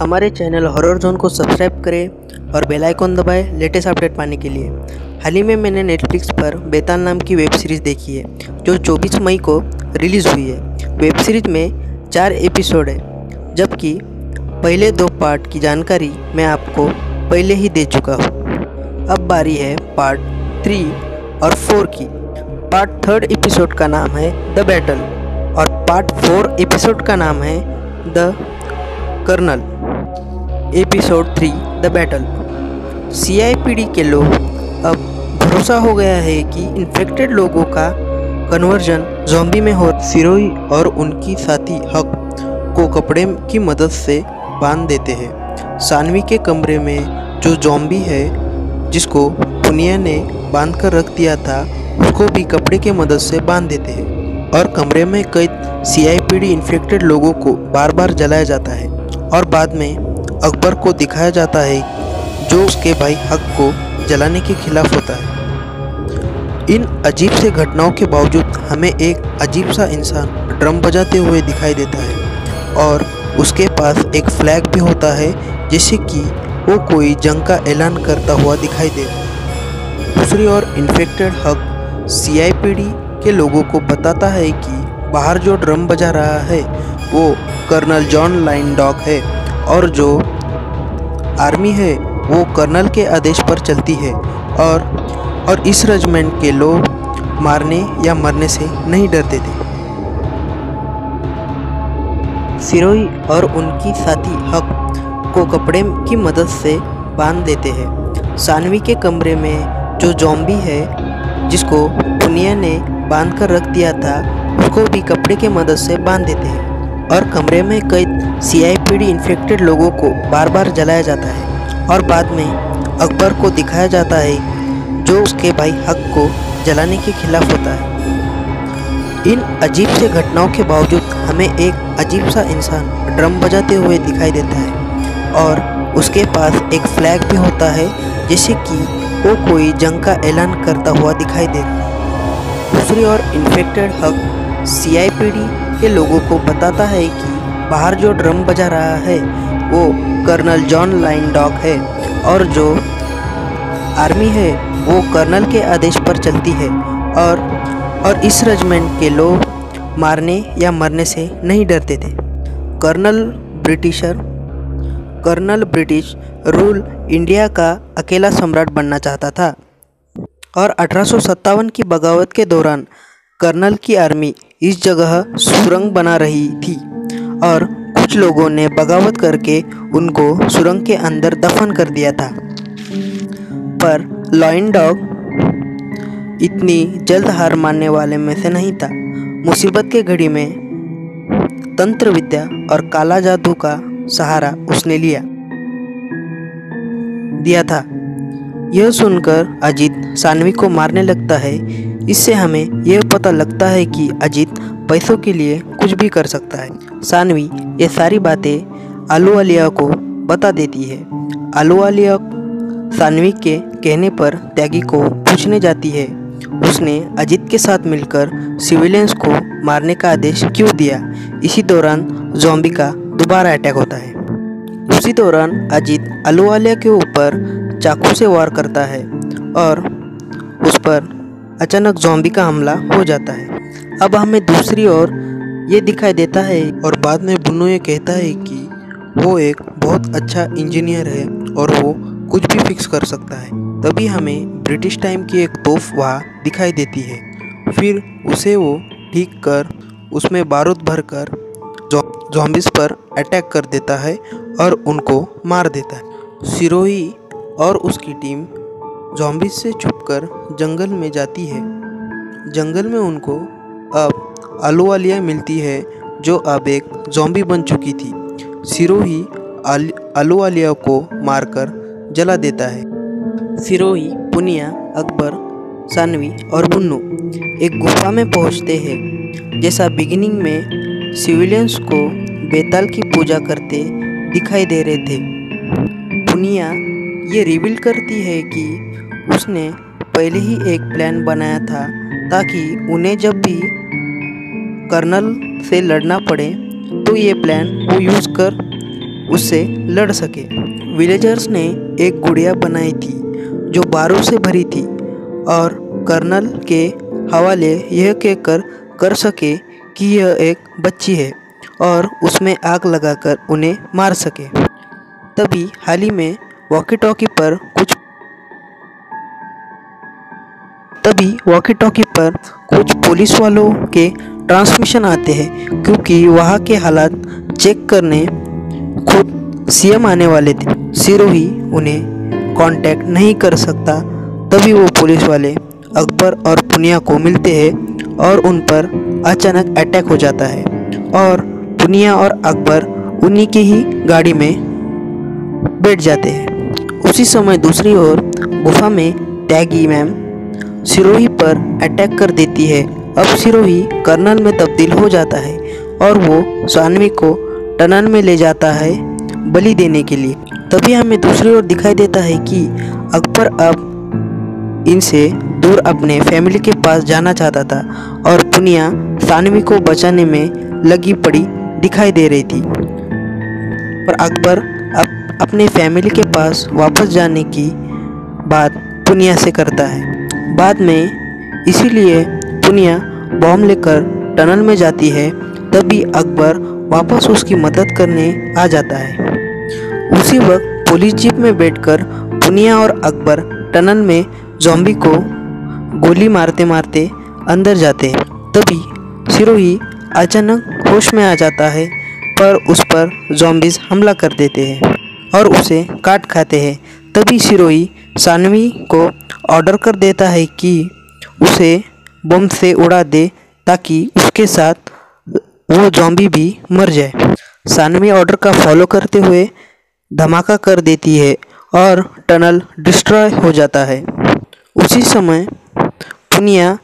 हमारे channel horror zone को subscribe करें और बेल आइकॉन दबाएं लेटेस्ट अपडेट पाने के लिए। हाल ही में मैंने नेटफ्लिक्स पर बेताल नाम की वेब सीरीज़ देखी है जो 24 मई को रिलीज़ हुई है। वेब सीरीज़ में 4 एपिसोड है, जबकि पहले 2 पार्ट की जानकारी मैं आपको पहले ही दे चुका हूँ। अब बारी है पार्ट 3 और 4 की। पार्ट 3 एपिसोड का नाम है द बैटल और पार्ट 4 एपिसोड का नाम है the colonel. Episode 3 the battle. CIPD के लोग अब भरोसा हो गया है कि इन्फेक्टेड लोगों का कन्वर्जन ज़ॉम्बी में हो। सिरोही और उनकी साथी हक को कपड़े की मदद से बांध देते हैं। सानवी के कमरे में जो ज़ॉम्बी है जिसको पुनिया ने बांध कर रख दिया था उसको भी कपड़े की मदद से बांध देते हैं और कमरे में कैद सीआईपीडी इन्फेक्टेड लोगों को बार बार जलाया जाता है और बाद में अकबर को दिखाया जाता है जो उसके भाई हक को जलाने के खिलाफ होता है। इन अजीब से घटनाओं के बावजूद हमें एक अजीब सा इंसान ड्रम बजाते हुए दिखाई देता है और उसके पास एक फ्लैग भी होता है जिससे कि वो कोई जंग का ऐलान करता हुआ दिखाई दे। दूसरी ओर इन्फेक्टेड हक सीआईपीडी के लोगों को बताता है कि बाहर जो ड्रम बजा रहा है वो कर्नल जॉन लाइनडॉग है और जो आर्मी है वो कर्नल के आदेश पर चलती है और इस रेजिमेंट के लोग मारने या मरने से नहीं डरते थे। सिरोही और उनकी साथी हक को कपड़े की मदद से बांध देते हैं। सानवी के कमरे में जो ज़ॉम्बी है जिसको पुनिया ने बांध कर रख दिया था उसको भी कपड़े की मदद से बांध देते हैं और कमरे में कैद सीआईपीडी इन्फेक्टेड लोगों को बार बार जलाया जाता है और बाद में अकबर को दिखाया जाता है जो उसके भाई हक को जलाने के खिलाफ होता है। इन अजीब से घटनाओं के बावजूद हमें एक अजीब सा इंसान ड्रम बजाते हुए दिखाई देता है और उसके पास एक फ्लैग भी होता है जैसे कि वो कोई जंग का ऐलान करता हुआ दिखाई दे रहा है। दूसरी ओर इन्फेक्टेड हक सीआईपीडी के लोगों को बताता है कि बाहर जो ड्रम बजा रहा है वो कर्नल जॉन लाइनडॉग है और जो आर्मी है वो कर्नल के आदेश पर चलती है और इस रेजिमेंट के लोग मारने या मरने से नहीं डरते थे। कर्नल ब्रिटिश रूल इंडिया का अकेला सम्राट बनना चाहता था और 1857 की बगावत के दौरान कर्नल की आर्मी इस जगह सुरंग बना रही थी और कुछ लोगों ने बगावत करके उनको सुरंग के अंदर दफन कर दिया था। पर लाइनडॉग इतनी जल्द हार मानने वाले में से नहीं था। मुसीबत के घड़ी में तंत्र विद्या और काला जादू का सहारा उसने दिया था। यह सुनकर अजीत सानवी को मारने लगता है। इससे हमें यह पता लगता है कि अजीत पैसों के लिए कुछ भी कर सकता है। सानवी ये सारी बातें अहलुवालिया को बता देती है। अहलुवालिया सानवी के कहने पर त्यागी को पूछने जाती है उसने अजीत के साथ मिलकर सिविलियंस को मारने का आदेश क्यों दिया। इसी दौरान ज़ॉम्बी का दोबारा अटैक होता है। उसी दौरान अजीत अहलुवालिया के ऊपर चाकू से वार करता है और उस पर अचानक ज़ॉम्बी का हमला हो जाता है। अब हमें दूसरी ओर ये दिखाई देता है और बाद में बुन्नो ये कहता है कि वो एक बहुत अच्छा इंजीनियर है और वो कुछ भी फिक्स कर सकता है। तभी हमें ब्रिटिश टाइम की एक तोप वहाँ दिखाई देती है। फिर उसे वो ठीक कर उसमें बारूद भरकर ज़ॉम्बीज़ पर अटैक कर देता है और उनको मार देता है। सिरोही और उसकी टीम ज़ॉम्बीज़ से छुपकर जंगल में जाती है। जंगल में उनको अब अहलुवालिया मिलती है जो अब एक ज़ॉम्बी बन चुकी थी। सिरोही अहलुवालिया को मारकर जला देता है। सिरोही, पुनिया, अकबर, सानवी और बुन्नू एक गुफा में पहुंचते हैं। जैसा बिगिनिंग में सिविलियंस को बेताल की पूजा करते दिखाई दे रहे थे। पुनिया ये रिवील करती है कि उसने पहले ही एक प्लान बनाया था ताकि उन्हें जब भी कर्नल से लड़ना पड़े तो ये प्लान वो यूज़ कर उससे लड़ सके। विलेजर्स ने एक गुड़िया बनाई थी जो बारूद से भरी थी और कर्नल के हवाले यह कहकर कर सके कि यह एक बच्ची है और उसमें आग लगाकर उन्हें मार सके। तभी हाल ही में वॉकी टॉकी पर कुछ पुलिस वालों के ट्रांसमिशन आते हैं क्योंकि वहाँ के हालात चेक करने खुद सीएम आने वाले थे। सिरोही उन्हें कांटेक्ट नहीं कर सकता। तभी वो पुलिस वाले अकबर और पुनिया को मिलते हैं और उन पर अचानक अटैक हो जाता है और पुनिया और अकबर उन्हीं की ही गाड़ी में बैठ जाते हैं। उसी समय दूसरी ओर गुफा में टैगी मैम सिरोही पर अटैक कर देती है। अब सिरोही कर्नल में तब्दील हो जाता है और वो सानवी को टनल में ले जाता है बलि देने के लिए। तभी हमें दूसरी ओर दिखाई देता है कि अकबर अब इनसे दूर अपने फैमिली के पास जाना चाहता था और पुनिया सानवी को बचाने में लगी पड़ी दिखाई दे रही थी। पर अकबर अब अपने फैमिली के पास वापस जाने की बात पुनिया से करता है। बाद में इसीलिए पुनिया बॉम्ब लेकर टनल में जाती है। तभी अकबर वापस उसकी मदद करने आ जाता है। उसी वक्त पुलिस जीप में बैठकर पुनिया और अकबर टनल में ज़ॉम्बी को गोली मारते मारते अंदर जाते हैं। तभी सिरोही अचानक होश में आ जाता है पर उस पर ज़ॉम्बीज़ हमला कर देते हैं और उसे काट खाते हैं। तभी सिरोही सानवी को ऑर्डर कर देता है कि उसे बम से उड़ा दे ताकि उसके साथ वो ज़ॉम्बी भी मर जाए। सानवी ऑर्डर का फॉलो करते हुए धमाका कर देती है और टनल डिस्ट्रॉय हो जाता है। उसी समय पुनिया,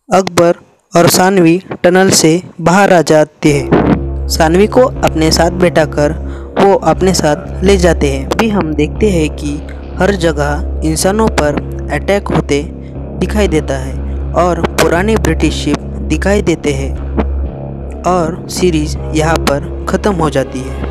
अकबर और सानवी टनल से बाहर आ जाते हैं। सानवी को अपने साथ बैठाकर वो अपने साथ ले जाते हैं। अभी हम देखते हैं कि हर जगह इंसानों पर अटैक होते दिखाई देता है और पुराने ब्रिटिश शिप दिखाई देते हैं और सीरीज़ यहाँ पर ख़त्म हो जाती है।